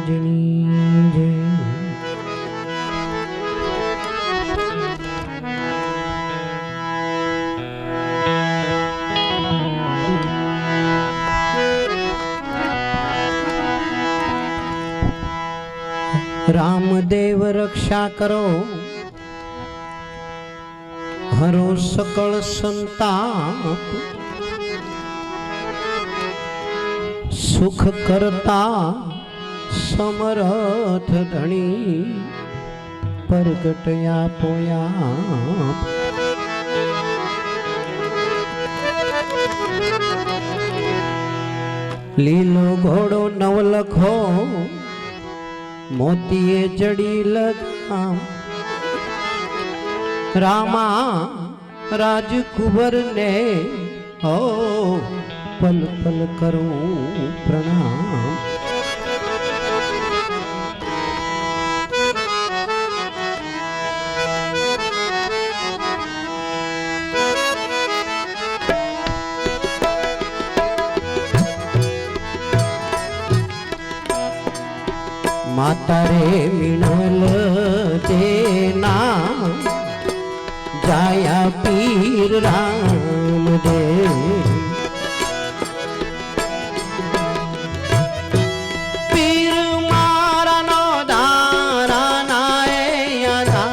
મહારાજની જય. રામદેવ રક્ષા કરો, હરો સકળ સંતાપ, સુખ કરતા સમરથ ધણી, પ્રગટયા પોયા. લીલો ઘોડો નવલખો, મોતીએ જડી લગામ, રામા રાજકુંવર ને હો પલ પલ કરું પ્રણામ. માતા રે મિણલ દેના, જાયા પીર રામ દે. પીર મારા નો દારા નાયા,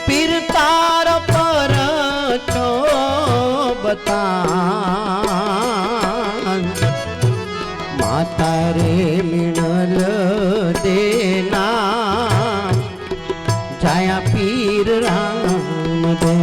પીર તાર પર છો બતા. માતા રે મિણલ દેના, જાયા પીર રામ દે.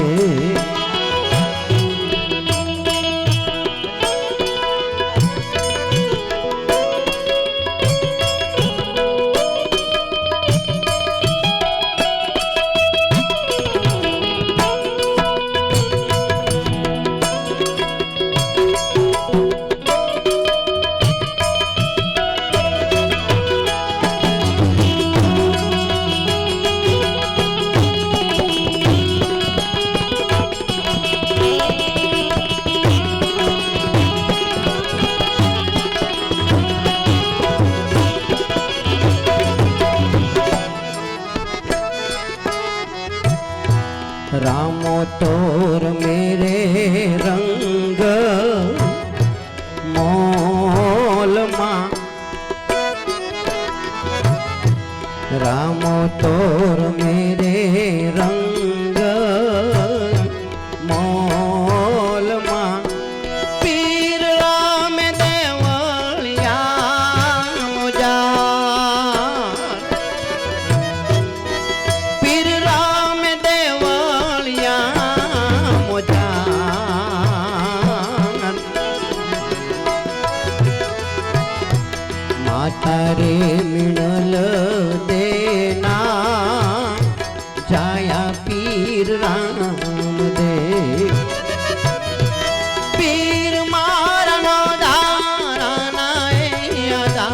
रामो तोर मेरे रंग मोल मां, रामो तोर मेरे रंग मोल मां. पीर राम देवलिया मुजा, पीर राम देवलिया मुजा. माता रे मिणल देना, जाया पीर राम दे. पीर मारा नो दारा नाया,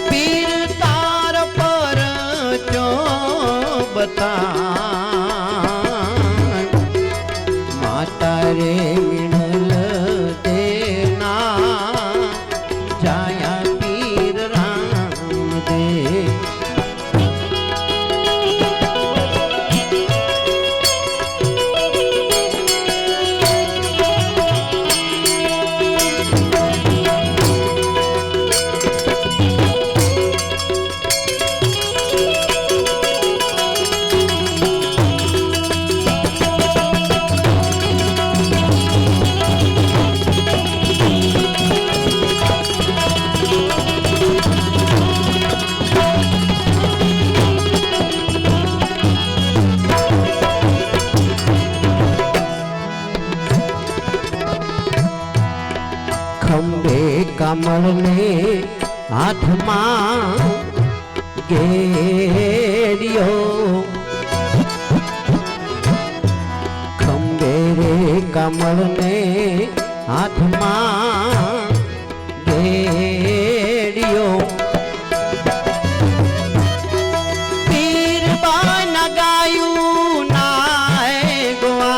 पीर तार पर जो बता. माता रे मिणल देना, जाया पीर राम दे. ખંભે કમળ ને હાથમાં ઘેરિયો, ખંભે રે કમળ ને હાથમાં ઘેરિયો. પીર બન ગાયું નાય ગોવા,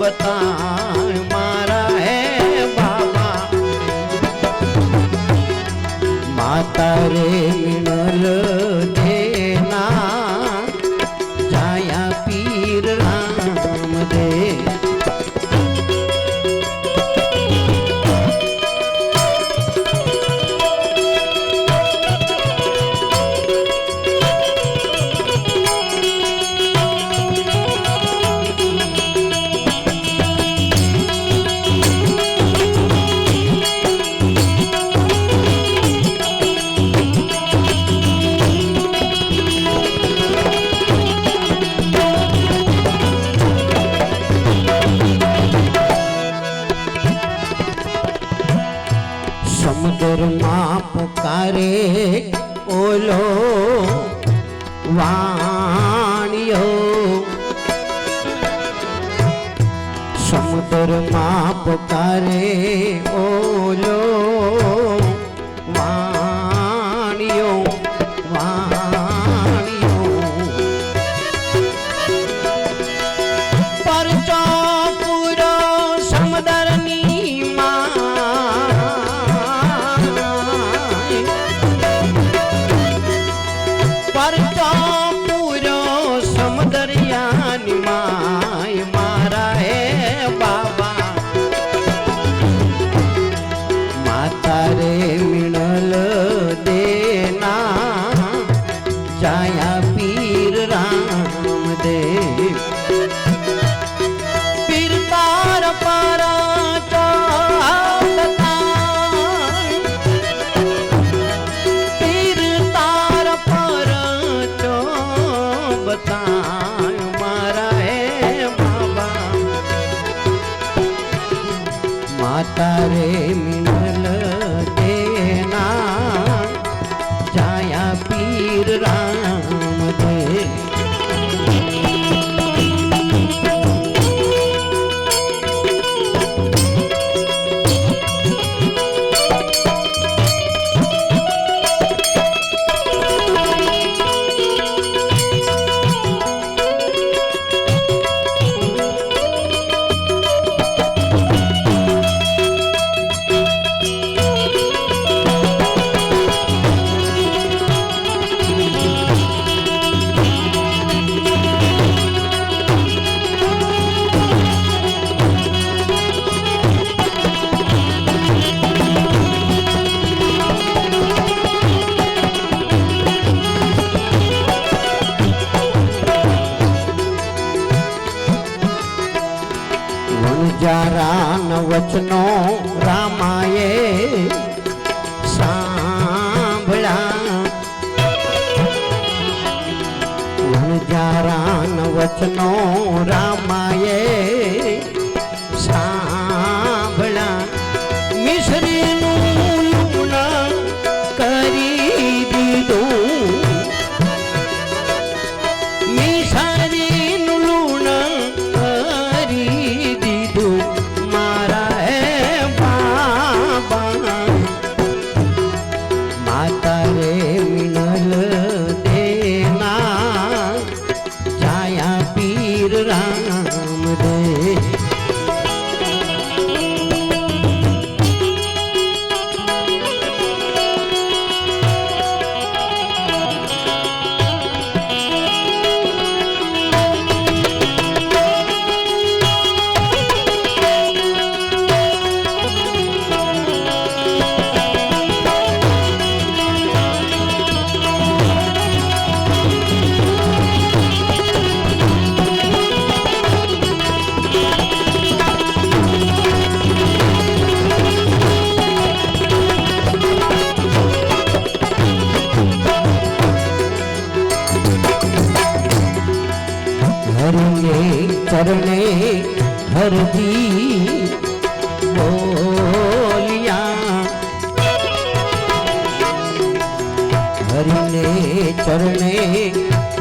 बताए मारा है बाबा माता रे मिनल देना जाया पीर राम दे समुद्र माँ पुकारे ओलो वाणियो समुद्र माँ पुकारे ओलो वाणियो वाणियो परचो पूरो समुद्रनी परचो पूरो समुद्रियानी माय मारा है बाबा माता रे मिनल देना जाया पीर राम दे पीर तार पारा मारा है बाबा माता रे मिनल देना जाया पीर राम दे જારાન વચનો રામાએ સાંભળ્યા જારાન વચનો રામાએ સાંભળ્યા મિશ્રીનું લૂણ કરી દીધું મિશ્રીનું લૂણ माता रे मिनल देना जाया पीर राम दे चरणे हर दी बोलिया हरिने चरणे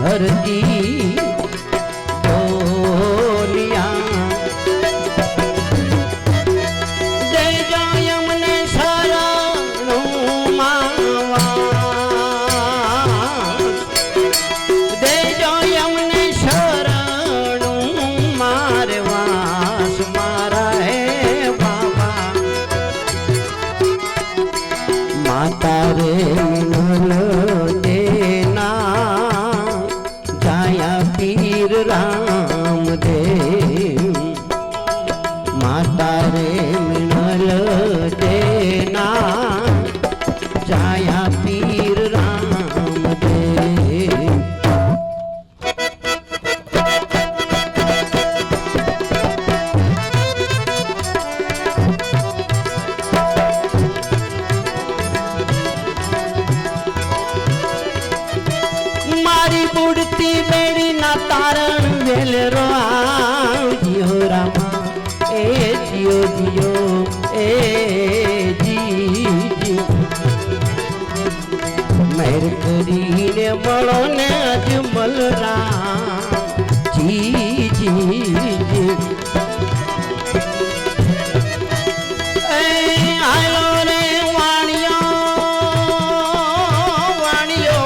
हर दी बोलिया जय जय यमने शरणु मावा जय जय यमने शरणु मारवास जियो जियो ए जी मेर करीने મળો ને અજમલ રામ जी आयो रे वाणियो वाणियो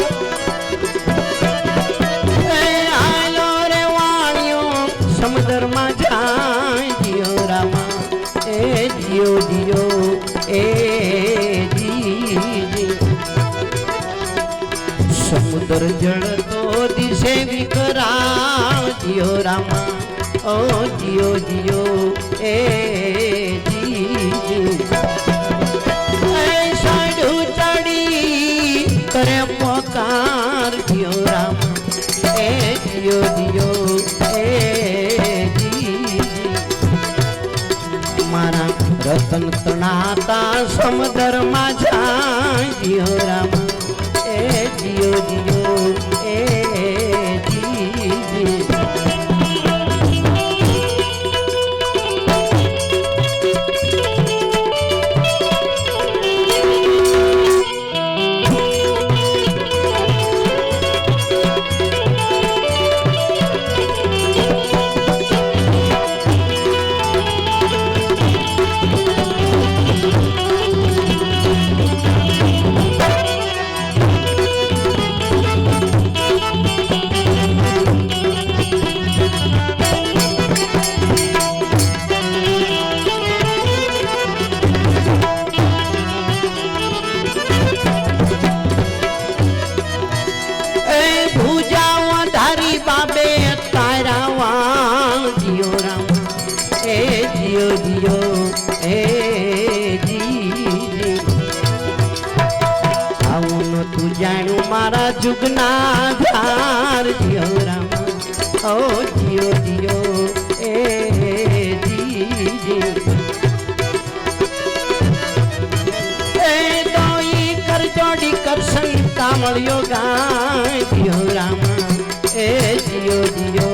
आयो रे वाणियो समुद्र में जाए जियो रामा ए जियो जियो ए जी समुद्र जल तो दिशे विकरा जियो रामा ओ जियो जियो ए जी साडू चढ़ी करे पुकार जियो रामा ए जियो जियो ए जी मारा रतन तनाता समुद्र में जाए जियो रामा ए जियो जियो ए जी मारा जुगना ध्यार जियो रामा ओ जियो जियो ए जी ए दोई कर जोड़ी कर संग कामलियो गाय जियो रामा ए जियो जियो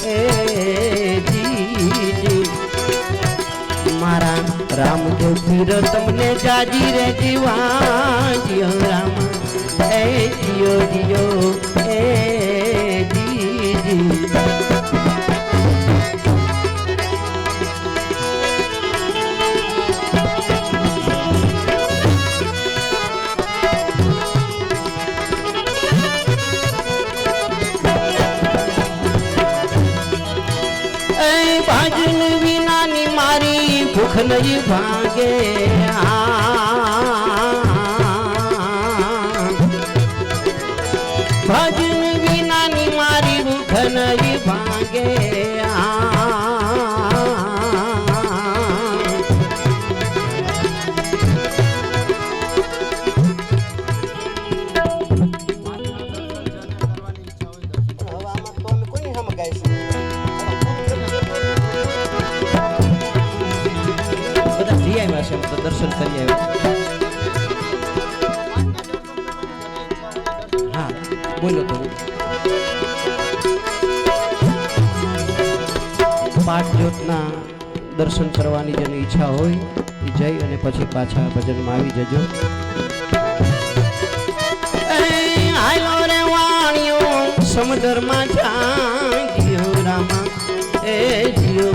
ए जी मारा रामदेव पीर तमने जाजी रे जीवा जियो रामा ए जियो जियो ए जी भजन विना नी मारी भूख नहीं भागे भजन विना नी मारी भूख नहीं भागे तो दर्शन करिए हाँ बोलो तो पाठ ज्योतना दर्शन करवानी जेनी ઈચ્છા હોય એ જઈ અને પછી પાછા ભજનમાં આવી જજો આયો રે વાણિયો સમુદ્રમાં જાગ્યો રામા એ જીઓ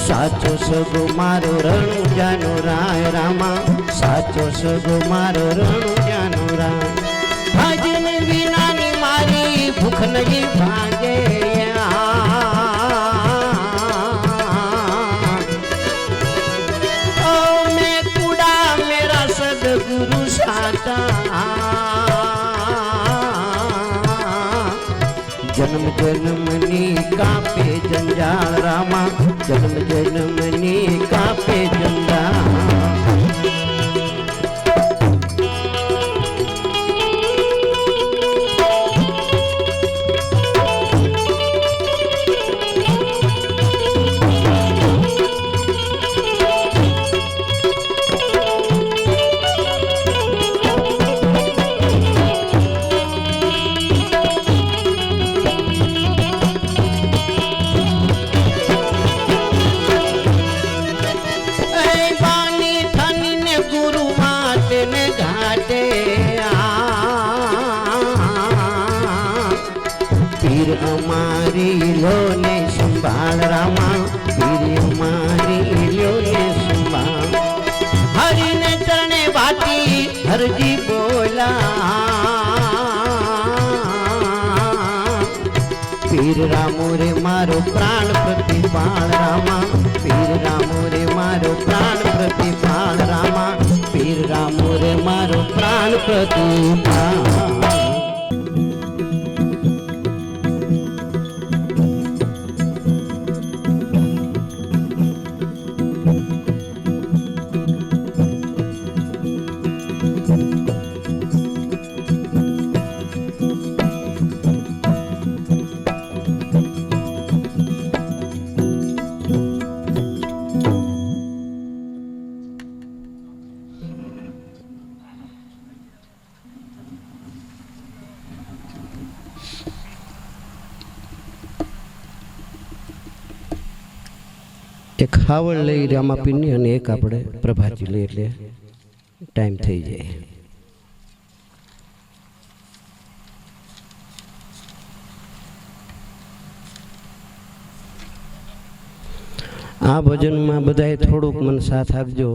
साचो सगो मारो रणु जानो राय रामा साचो सगो मारो रणु जानो राय भजन विना नी मारी भूख नहीं भागे ओ मैं कुड़ा मेरा सदगुरु साचा जन्म जन्म नी कापे जंजाल रामा जन्म जन्म नी कापे जंजाल પ્રતિપાળ રામા પીર મારી લ્યો ને સંભાળ હરિને ચરણે વાટી હરજી બોલા પીર રામો રે મારો પ્રાણ પ્રતિપાળ રામા પીર રામો રે મારો પ્રાણ પ્રતિપાળ રામા પીર રામો રે મારો પ્રાણ પ્રતિપાળ એક ખાવડ લઈ રામાપીરની અને એક આપણે પ્રભાજી લઈ એટલે ટાઈમ થઈ જાય. આ ભજનમાં બધાએ થોડુંક મને સાથ આપજો.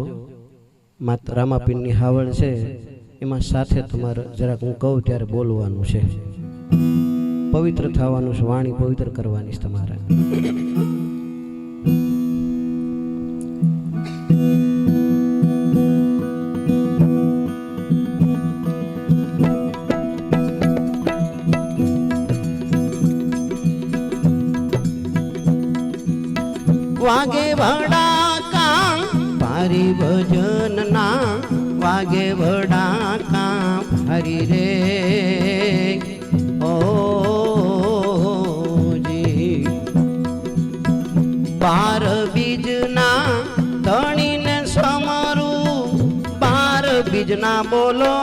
માત્ર રામાપીરની હાવડ છે એમાં સાથે તમારે જરાક હું કહું ત્યારે બોલવાનું છે, પવિત્ર થવાનું છે, વાણી પવિત્ર કરવાની છે તમારે. વાગે વડાકા ભારી ભજન ના વાગે વડાકા હરી રે ઓ જી બાર બીજના ધણીને સમરું બાર બીજના બોલો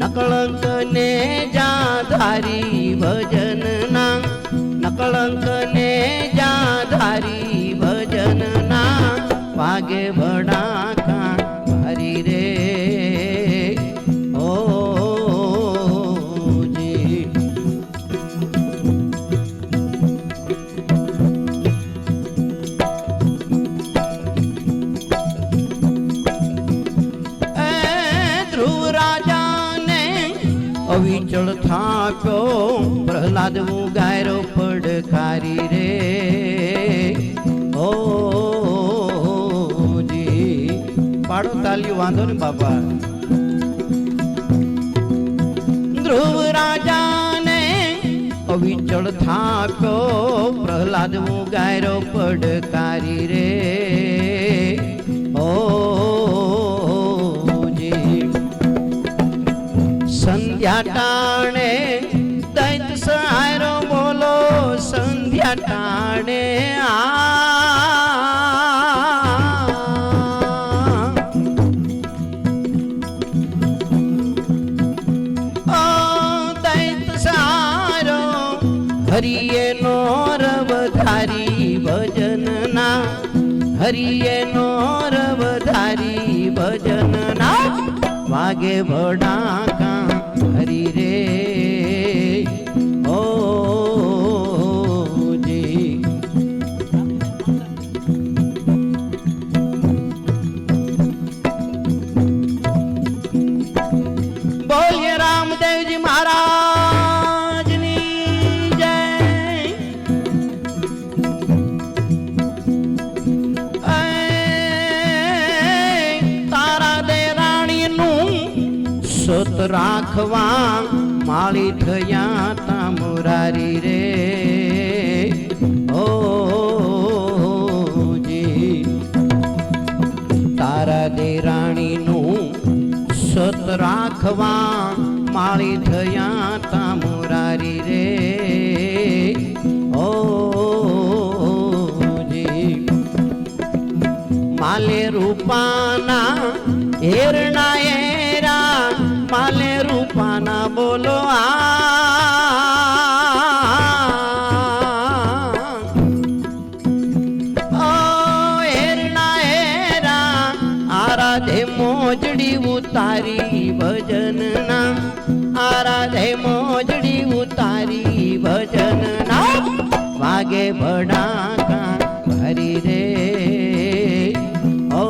નકળંક ને જાધારી ભજન ના નકળંક ને જાધારી ભજન ના વાગે ભડાકા હરી રે ઓ જી ધ્રુવ રાજા અવિચળ થાપ્યો પ્રહલાદ હું ગાયરો પડકારી રે ઓ જી પાડો તાલ્યું વાંધો ને બાપા. ધ્રુવ રાજાને અવિચળ થાપ્યો પ્રહલાદ હું ગાયરો પડકારી રે ઓ સંધ્યા ટાણે દૈત સહાયરો બોલો સંધ્યા ટાણે દૈત સહારો હરિયે નો રવધારી ભજન ના હરિયે નો રવધારી ભજન ના વાગે ભડાકા હરી રે ઓ જી બોલીએ રામદેવજી મહારાજની જય. તારા દે રાણીનું સત રાખવા માળી થયા તા મુરારી રે ઓ જી તારા દેરાણીનું સત રાખવા માળી થયા તા મુરારી રે ઓ જી માલે રૂપાના હેરણા એરા માલે રૂપાના બોલો હેરણા હેરા આરાધે મોજ મોજડી ઉતારી ભજનના આરાધે મોજડી ઉતારી ભજનના વાગે ભડાકા હરી રે ઓ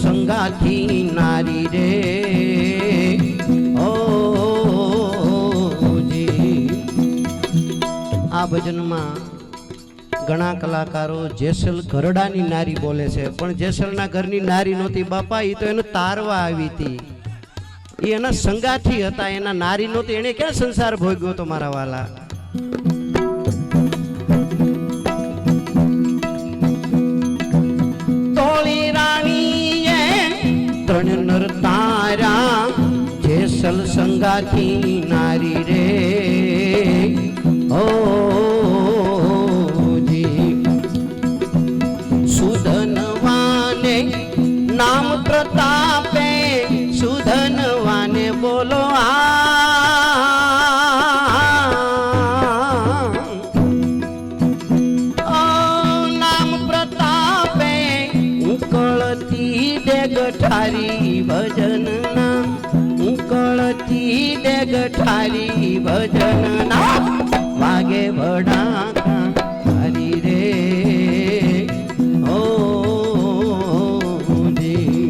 સંગાથી નારી રે ઓ જી આ ભજનમાં ઘણા કલાકારો જેસલ ઘરડાની નારી બોલે છે, પણ જેસલના ઘરની નારી નહોતી બાપા, એ તો એને તારવા આવી હતી, એ એના સંગાથી હતા, એના નારી નહોતી, એને ક્યાં સંસાર ભોગ્યો તો મારા વાલા. નર તારા જેસલ સંગાથી નારી રે ઓ જી સુધનવાને નામ પ્રતાપે સુધનવાને બોલો નામ પ્રતાપે ઉકળતી ગઠારી ભજનના ઉકળતી દે ગઠારી ભજનના વાગે ભડાકા હરી રે ઓ જી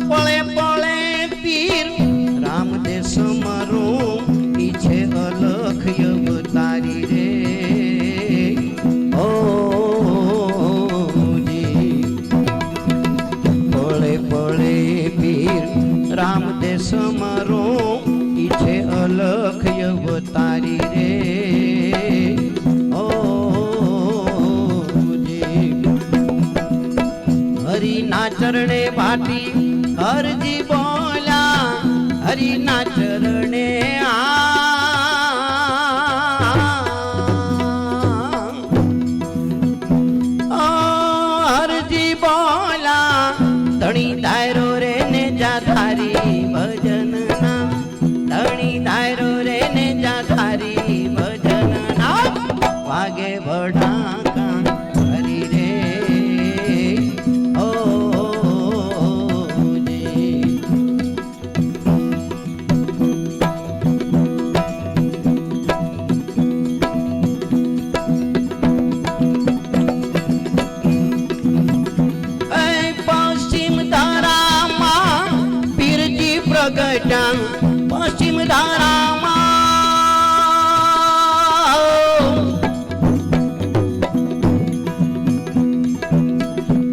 પળે પળે પીર રામદેશ મરું છે અલખ અવતારી રે ઓ જી પળે પળે પીર રામદેશ મરો ઈ છે અલખ અવતારી રે ઓ જી હરિના ચરણે ભાટી હરજી બોલ્યા હરિના ચરણે હરજી બોલા ધણી ધાયરો રે ને જા ધારી ભજનના ધણી ધાયરો રે ને જા ધારી ભજનના વાગે ભડાકા હરી રે ઓ જી પશ્ચિમ ધારામાં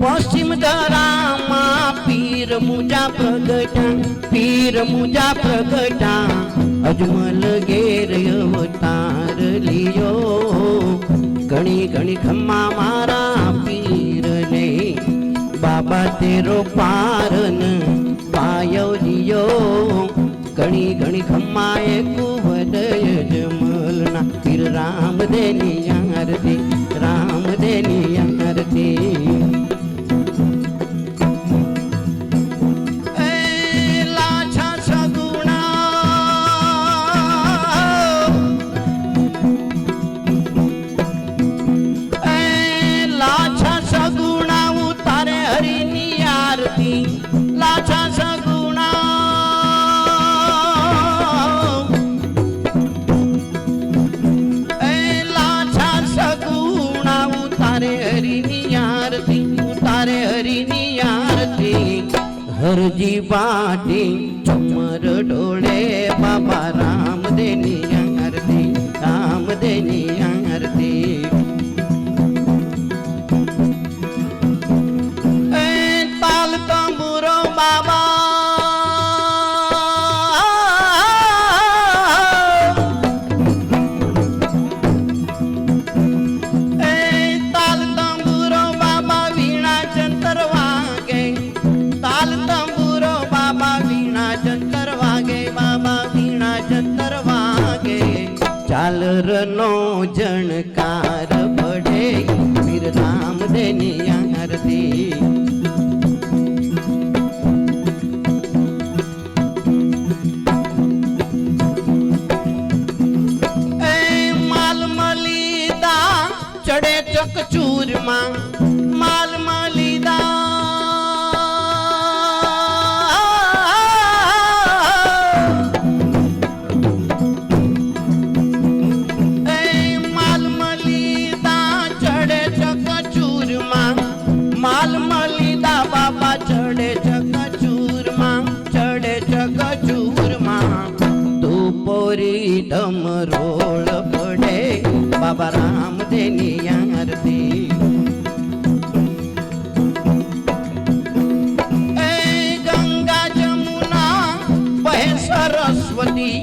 પશ્ચિમ ધારામાં પીર મુજા પ્રગટા અજમલ ઘેર અવતાર લિયો ઘણી ઘણી ખમ્મા મારા પીર ને બાબા તેરો પારન પાયો દિયો ઘણી ઘણી ખમ્માએ કુવડય જમલના પીર રામદેની આરતી રામદેની આરતી લાછા સગુણા લાછા સગુણા ઉતારે હરિની આરતી લાછા સગુણા લાછા સગુણા ઉતારે હરિની આરતી હરજી પાટી ચમર ઢોળે બાબા રામદેની આરતી રામદેની આરતી ઝાલરનો જણકાર પડે વીર રામદેવની આરતી. ચડે ચકચૂરમાં માલ મલીદા માલ મલીદા ચડે ચકચૂરમાં માલ મલીદા બાબા ચડે ચકચૂરમાં ચડે ચકચૂરમાં ધૂપોરી ડમરોળ પડે બાબા રામદેવની આરતી. એ ગંગા જમુના બહે સરસ્વતી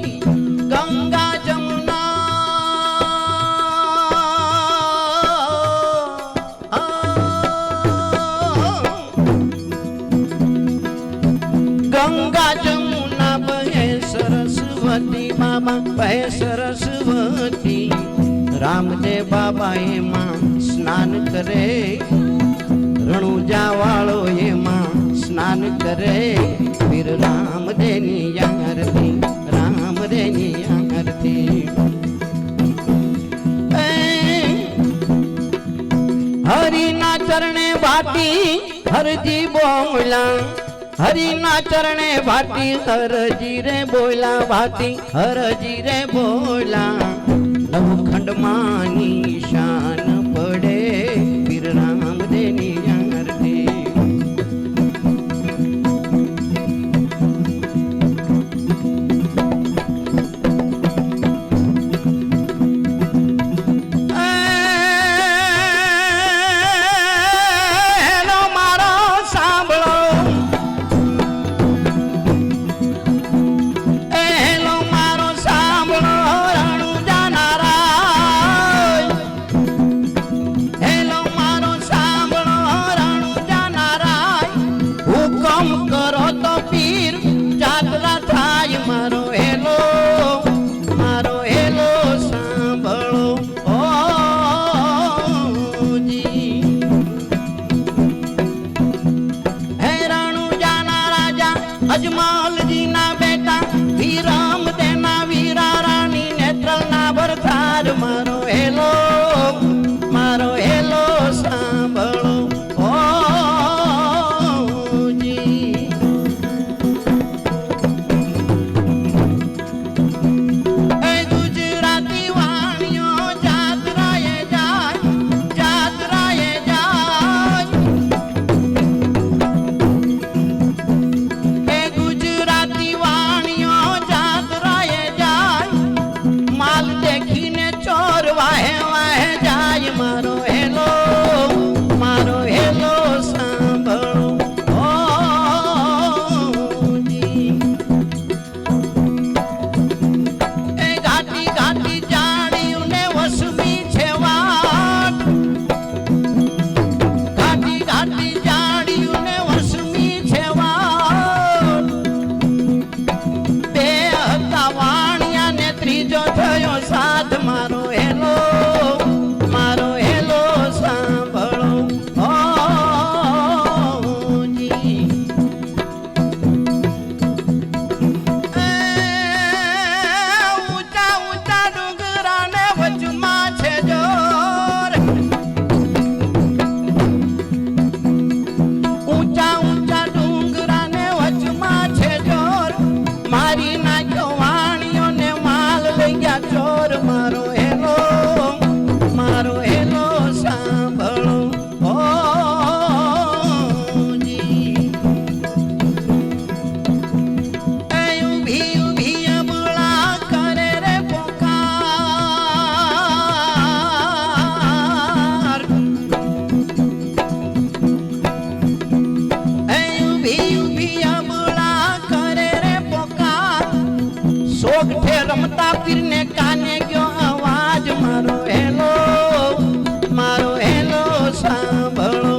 ગંગા જમુના ગંગા જમુના બહે સરસ્વતી બાબા બહે સરસ્વતી. રામદેવ બાબા એમાં સ્નાન કરે રણુજા વાળો એમાં સ્નાન કરે વીર રામદેવની આરતી રામદેવની આરતી. હરિના ચરણે ભાટી હરજી બોલા હરિના ચરણે ભાટી હરજી રે બોલા ભાટી હરજી રે બોલા. નવખંડમાંની શાન પડે વીર રામદેવની આરતી. હેલો મારો સાંભળો હેલો મારો સાંભળો કરો તો પીર જાત્રા થાય મારો હેલો સાંભળો ઓ જી. હે રણુજાના રાજા અજમલજી ના બેટા વીર રામદેવના વીરા રાણી નેત્રલના ભરતાર મારો હેલો સાંભળો ઓ રમતા પીરને કાને ગયો અવાજ મારો હેલો સાંભળો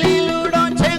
લીલુડો છે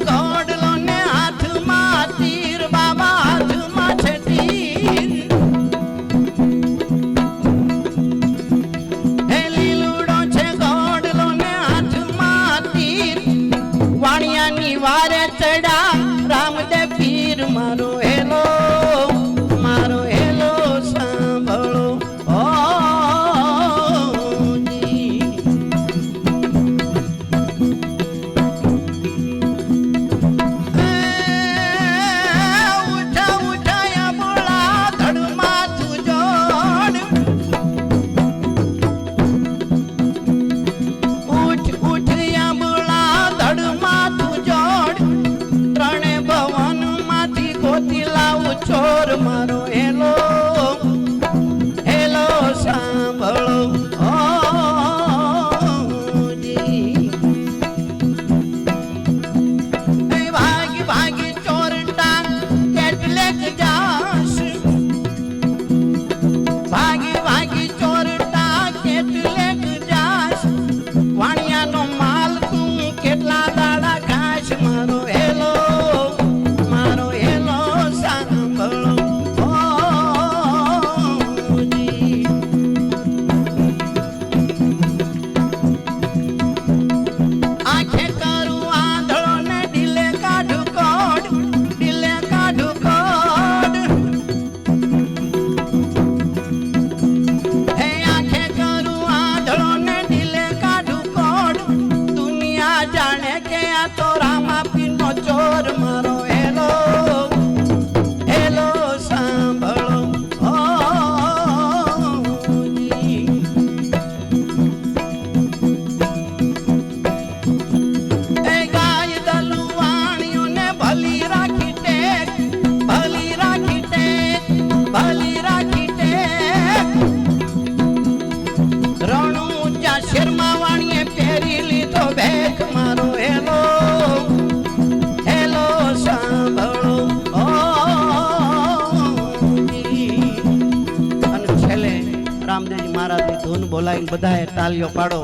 રામદેવજી મહારાજની ધૂન બોલાવીને બધાએ તાલીઓ પાડો.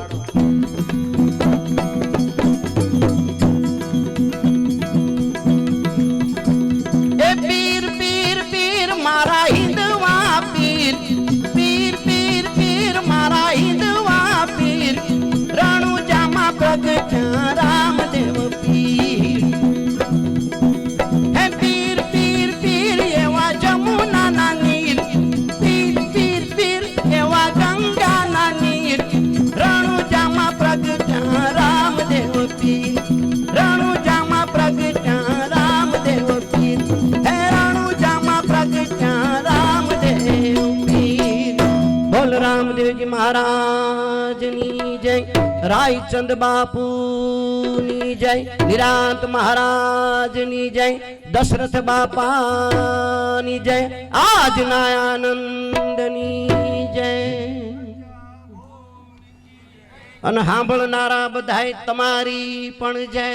એ પીર પીર પીર મારા હિંદવા પીર, પીર પીર પીર મારા હિંદવા પીર, રણુજામાં પ્રગટ્યા રામદેવ પીર. હે પીર પીર પીર એવા જમુનાના નીર, પીર પીર પીર એવા ગંગાના નીર, રણુજામાં પ્રગટ્યા રામદેવ પીર, રણુજામાં પ્રગટ્યા રામદેવ પીર, હે રણુજામાં પ્રગટ્યા રામદેવ પીર. બોલ રામદેવજી મહારાજની જય, રાયચંદ બાપુની જય, નિરાંત મહારાજની જય, દશરથ બાપાની જય, આજના આનંદની જય. અને સાંભળનારા બધાય તમારી પણ જય.